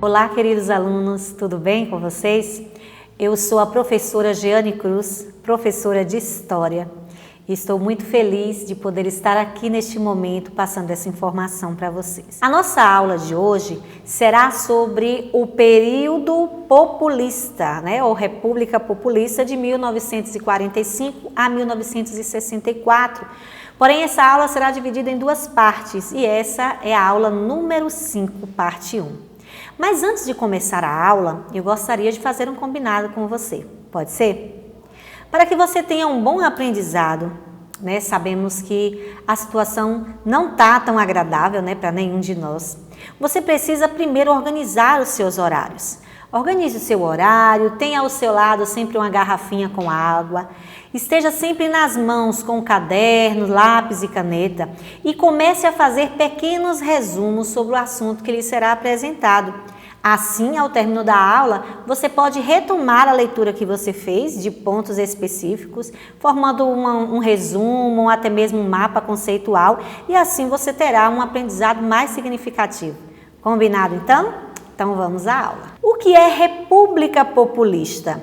Olá, queridos alunos, tudo bem com vocês? Eu sou a professora Jeane Cruz, professora de História, e estou muito feliz de poder estar aqui neste momento passando essa informação para vocês. A nossa aula de hoje será sobre o período populista, ou República Populista de 1945 a 1964. Porém, essa aula será dividida em duas partes e essa é a aula número 5, parte 1. Mas antes de começar a aula, eu gostaria de fazer um combinado com você. Pode ser? Para que você tenha um bom aprendizado, sabemos que a situação não está tão agradável, para nenhum de nós. Você precisa primeiro organizar os seus horários. Organize o seu horário, tenha ao seu lado sempre uma garrafinha com água, esteja sempre nas mãos com caderno, lápis e caneta e comece a fazer pequenos resumos sobre o assunto que lhe será apresentado. Assim, ao término da aula, você pode retomar a leitura que você fez de pontos específicos, formando um resumo ou até mesmo um mapa conceitual e assim você terá um aprendizado mais significativo. Combinado então? Então vamos à aula. O que é República Populista?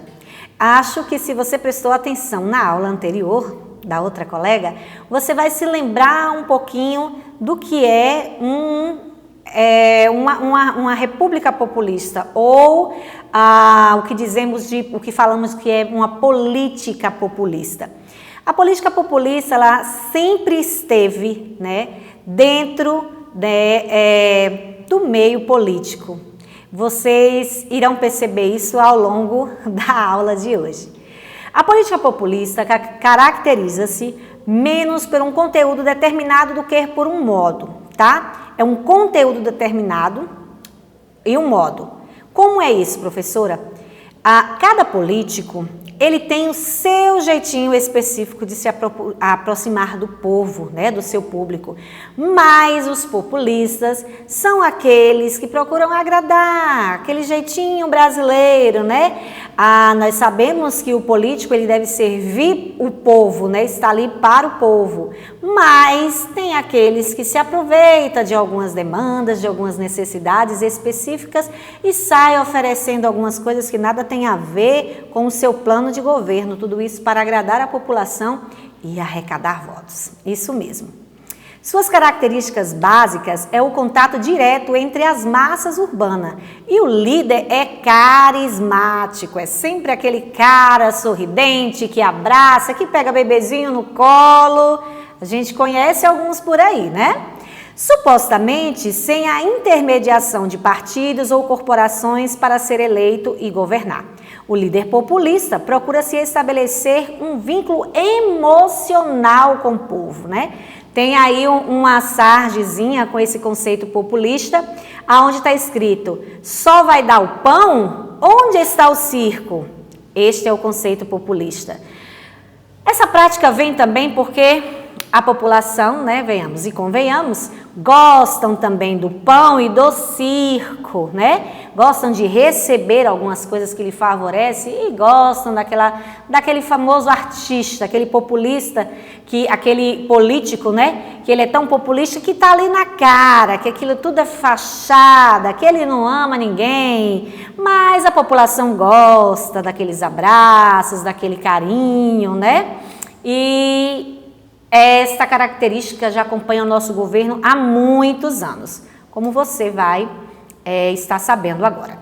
Acho que se você prestou atenção na aula anterior, da outra colega, você vai se lembrar um pouquinho do que é uma república populista ou o que falamos que é uma política populista. A política populista ela sempre esteve dentro do meio político. Vocês irão perceber isso ao longo da aula de hoje. A política populista caracteriza-se menos por um conteúdo determinado do que por um modo, tá? É um conteúdo determinado e um modo. Como é isso, professora? Cada político, ele tem o seu jeitinho específico de se aproximar do povo, do seu público. Mas os populistas são aqueles que procuram agradar, aquele jeitinho brasileiro, nós sabemos que o político ele deve servir o povo, está ali para o povo. Mas tem aqueles que se aproveitam de algumas demandas, de algumas necessidades específicas e saem oferecendo algumas coisas que nada tem a ver com o seu plano de governo, tudo isso para agradar a população e arrecadar votos. Isso mesmo. Suas características básicas é o contato direto entre as massas urbanas e o líder é carismático, é sempre aquele cara sorridente que abraça, que pega bebezinho no colo. A gente conhece alguns por aí, Supostamente sem a intermediação de partidos ou corporações para ser eleito e governar. O líder populista procura se estabelecer um vínculo emocional com o povo, Tem aí uma sargezinha com esse conceito populista, aonde está escrito, só vai dar o pão? Onde está o circo? Este é o conceito populista. Essa prática vem também porque a população, venhamos e convenhamos, gostam também do pão e do circo, Gostam de receber algumas coisas que lhe favorecem e gostam daquele famoso artista, aquele populista, aquele político, que ele é tão populista que está ali na cara, que aquilo tudo é fachada, que ele não ama ninguém, mas a população gosta daqueles abraços, daquele carinho, E esta característica já acompanha o nosso governo há muitos anos, como você vai estar sabendo agora.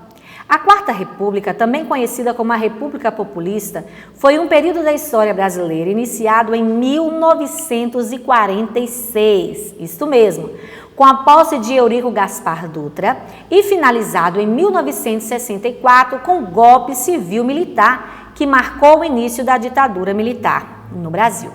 A Quarta República, também conhecida como a República Populista, foi um período da história brasileira iniciado em 1946, isto mesmo, com a posse de Eurico Gaspar Dutra e finalizado em 1964 com o golpe civil-militar que marcou o início da ditadura militar no Brasil.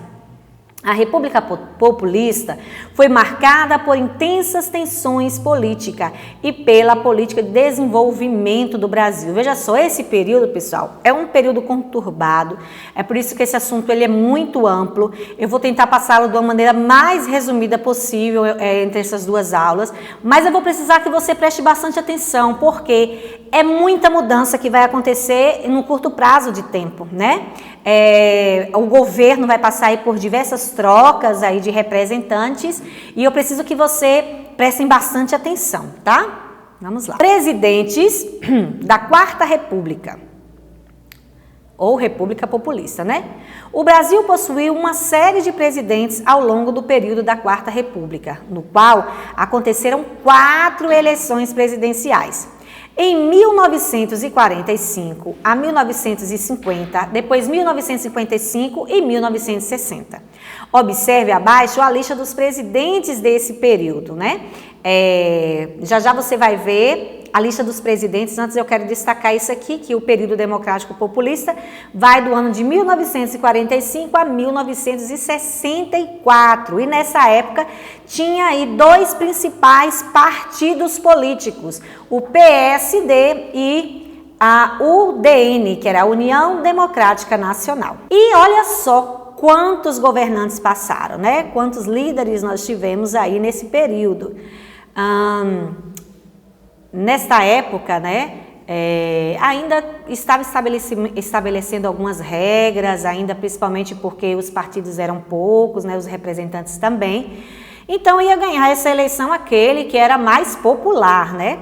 A República Populista foi marcada por intensas tensões políticas e pela política de desenvolvimento do Brasil. Veja só, esse período, pessoal, é um período conturbado, é por isso que esse assunto ele é muito amplo. Eu vou tentar passá-lo de uma maneira mais resumida possível entre essas duas aulas, mas eu vou precisar que você preste bastante atenção, porque é muita mudança que vai acontecer num curto prazo de tempo, O governo vai passar aí por diversas trocas aí de representantes e eu preciso que você prestem bastante atenção, tá? Vamos lá. Presidentes da Quarta República, ou República Populista, né? O Brasil possuiu uma série de presidentes ao longo do período da Quarta República, no qual aconteceram 4 eleições presidenciais. Em 1945 a 1950, depois 1955 e 1960. Observe abaixo a lista dos presidentes desse período, né? Já você vai ver a lista dos presidentes. Antes eu quero destacar isso aqui, que o período democrático populista vai do ano de 1945 a 1964. E nessa época tinha aí 2 principais partidos políticos, o PSD e a UDN, que era a União Democrática Nacional. E olha só quantos governantes passaram, né? Quantos líderes nós tivemos aí nesse período. Nesta época, né, ainda estava estabelecendo algumas regras, ainda principalmente porque os partidos eram poucos, né, os representantes também. Então ia ganhar essa eleição aquele que era mais popular, né?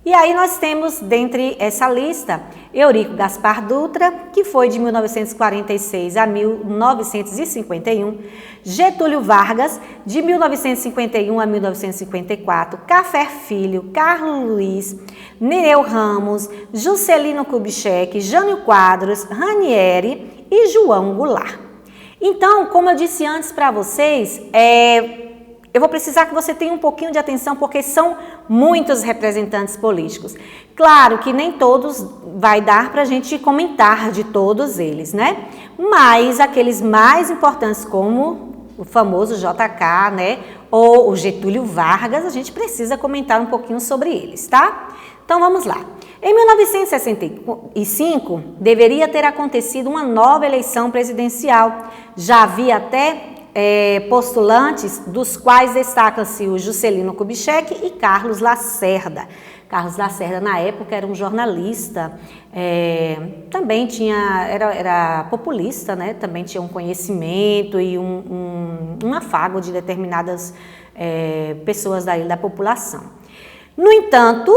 E aí nós temos, dentre essa lista, Eurico Gaspar Dutra, que foi de 1946 a 1951, Getúlio Vargas, de 1951 a 1954, Café Filho, Carlos Luiz, Nereu Ramos, Juscelino Kubitschek, Jânio Quadros, Ranieri e João Goulart. Então, como eu disse antes para vocês, eu vou precisar que você tenha um pouquinho de atenção, porque são muitos representantes políticos. Claro que nem todos vai dar para a gente comentar de todos eles, né? Mas aqueles mais importantes, como o famoso JK, né? Ou o Getúlio Vargas, a gente precisa comentar um pouquinho sobre eles, tá? Então vamos lá. Em 1965, deveria ter acontecido uma nova eleição presidencial. Já havia até postulantes, dos quais destacam-se o Juscelino Kubitschek e Carlos Lacerda. Carlos Lacerda, na época, era um jornalista, também era populista, né? Também tinha um conhecimento e um afago de determinadas pessoas da população. No entanto,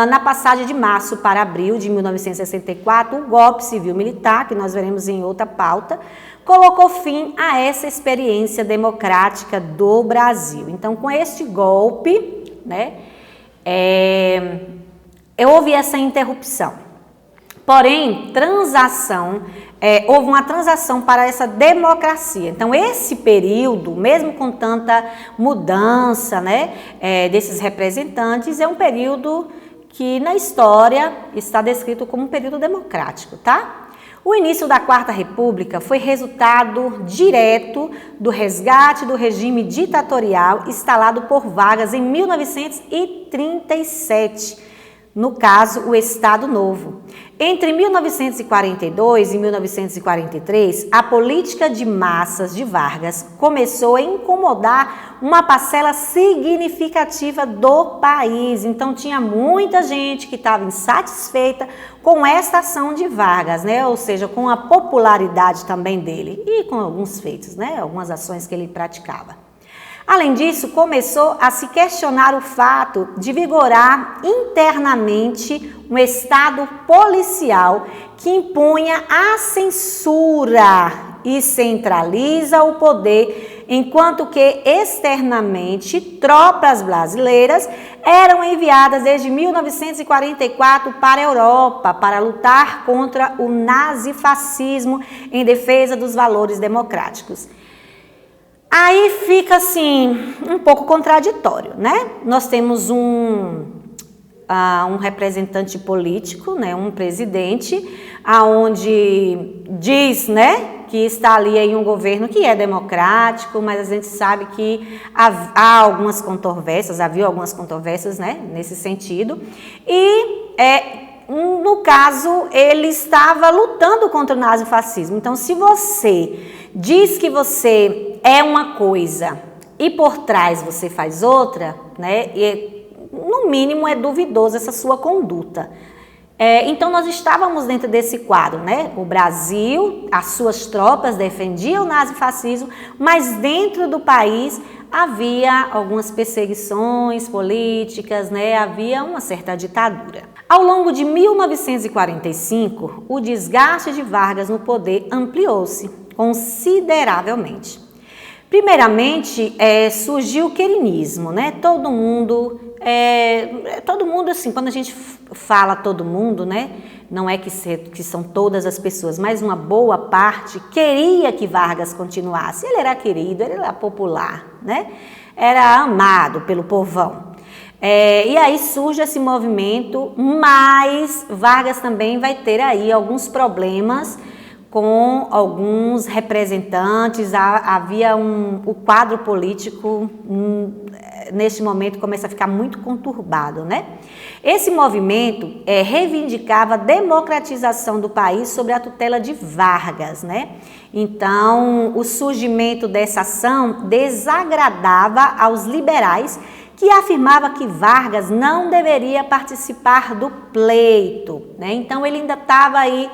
na passagem de março para abril de 1964, o golpe civil-militar, que nós veremos em outra pauta, colocou fim a essa experiência democrática do Brasil. Então, com este golpe, né, houve essa interrupção. Porém, houve uma transação para essa democracia. Então, esse período, mesmo com tanta mudança, né, desses representantes, é um período que na história está descrito como um período democrático, tá? O início da Quarta República foi resultado direto do resgate do regime ditatorial instalado por Vargas em 1937, no caso, o Estado Novo. Entre 1942 e 1943, a política de massas de Vargas começou a incomodar uma parcela significativa do país. Então, tinha muita gente que estava insatisfeita com esta ação de Vargas, né? Ou seja, com a popularidade também dele e com alguns feitos, né? Algumas ações que ele praticava. Além disso, começou a se questionar o fato de vigorar internamente um Estado policial que impunha a censura e centraliza o poder, enquanto que externamente tropas brasileiras eram enviadas desde 1944 para a Europa para lutar contra o nazifascismo em defesa dos valores democráticos. Aí fica assim, um pouco contraditório, né? Nós temos um representante político, né? Um presidente, aonde diz, né, que está ali em um governo que é democrático, mas a gente sabe que há algumas controvérsias, havia algumas controvérsias, né, nesse sentido. E no caso, ele estava lutando contra o nazifascismo. Então, se você diz que você é uma coisa e por trás você faz outra, né? E, no mínimo é duvidoso essa sua conduta. Então nós estávamos dentro desse quadro, né? O Brasil, as suas tropas defendiam o nazifascismo, mas dentro do país havia algumas perseguições políticas, né? Havia uma certa ditadura. Ao longo de 1945, o desgaste de Vargas no poder ampliou-se consideravelmente. Primeiramente, surgiu o querinismo, né? Todo mundo, assim, quando a gente fala todo mundo, né? Não é que são todas as pessoas, mas uma boa parte queria que Vargas continuasse. Ele era querido, ele era popular, né? Era amado pelo povão. E aí surge esse movimento, mas Vargas também vai ter aí alguns problemas com alguns representantes. Havia o quadro político neste momento começa a ficar muito conturbado, né? Esse movimento reivindicava a democratização do país sob a tutela de Vargas, né? Então, o surgimento dessa ação desagradava aos liberais, que afirmava que Vargas não deveria participar do pleito, né? Então, ele ainda estava aí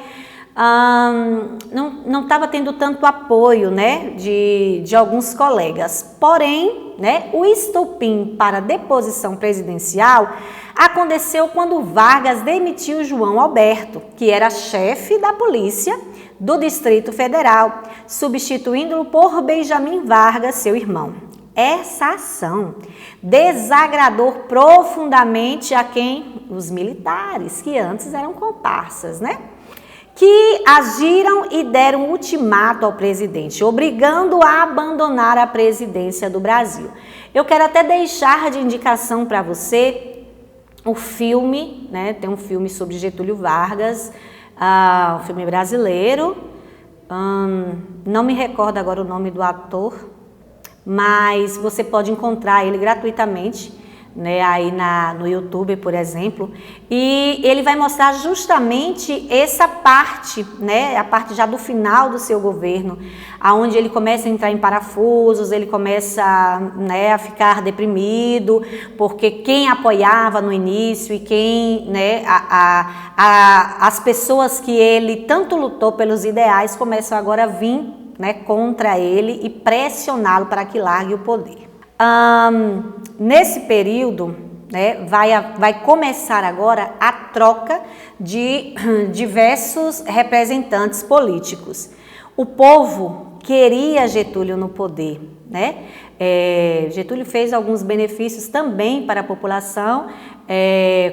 não estava tendo tanto apoio, né, de alguns colegas. Porém, né, o estopim para a deposição presidencial aconteceu quando Vargas demitiu João Alberto, que era chefe da polícia do Distrito Federal, substituindo-o por Benjamin Vargas, seu irmão. Essa ação desagradou profundamente a quem? Os militares, que antes eram comparsas, né? Que agiram e deram ultimato ao presidente, obrigando-o a abandonar a presidência do Brasil. Eu quero até deixar de indicação para você o filme, né? Tem um filme sobre Getúlio Vargas, um filme brasileiro, não me recordo agora o nome do ator, mas você pode encontrar ele gratuitamente, né, aí no YouTube, por exemplo, e ele vai mostrar justamente essa parte, né, a parte já do final do seu governo, aonde ele começa a entrar em parafusos, ele começa, né, a ficar deprimido, porque quem apoiava no início e quem, né, as pessoas que ele tanto lutou pelos ideais começam agora a vir, né, contra ele e pressioná-lo para que largue o poder. Nesse período, né, vai começar agora a troca de diversos representantes políticos. O povo queria Getúlio no poder, né? Getúlio fez alguns benefícios também para a população,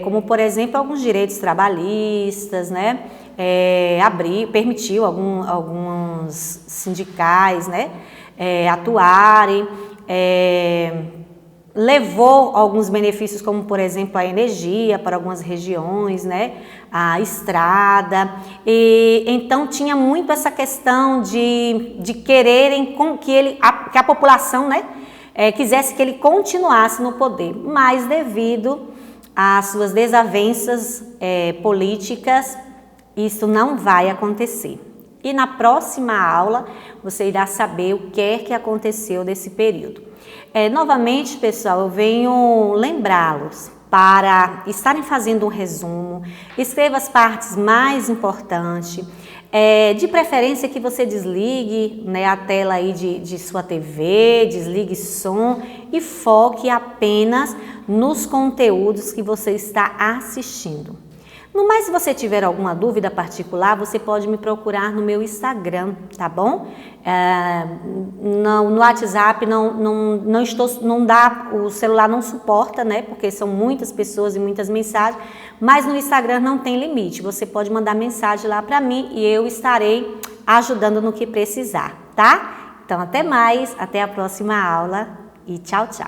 como, por exemplo, alguns direitos trabalhistas, né? Permitiu alguns sindicais, né, atuarem. Levou alguns benefícios, como por exemplo a energia para algumas regiões, né, a estrada, e então tinha muito essa questão de quererem que a população, né, quisesse que ele continuasse no poder, mas devido às suas desavenças políticas, isso não vai acontecer. E na próxima aula você irá saber o que é que aconteceu nesse período. Novamente, pessoal, eu venho lembrá-los para estarem fazendo um resumo, escreva as partes mais importantes, de preferência que você desligue, né, a tela aí de sua TV, desligue som e foque apenas nos conteúdos que você está assistindo. No mais, se você tiver alguma dúvida particular, você pode me procurar no meu Instagram, tá bom? No WhatsApp não dá, o celular não suporta, né? Porque são muitas pessoas e muitas mensagens, mas no Instagram não tem limite. Você pode mandar mensagem lá para mim e eu estarei ajudando no que precisar, tá? Então, até mais, até a próxima aula e tchau, tchau!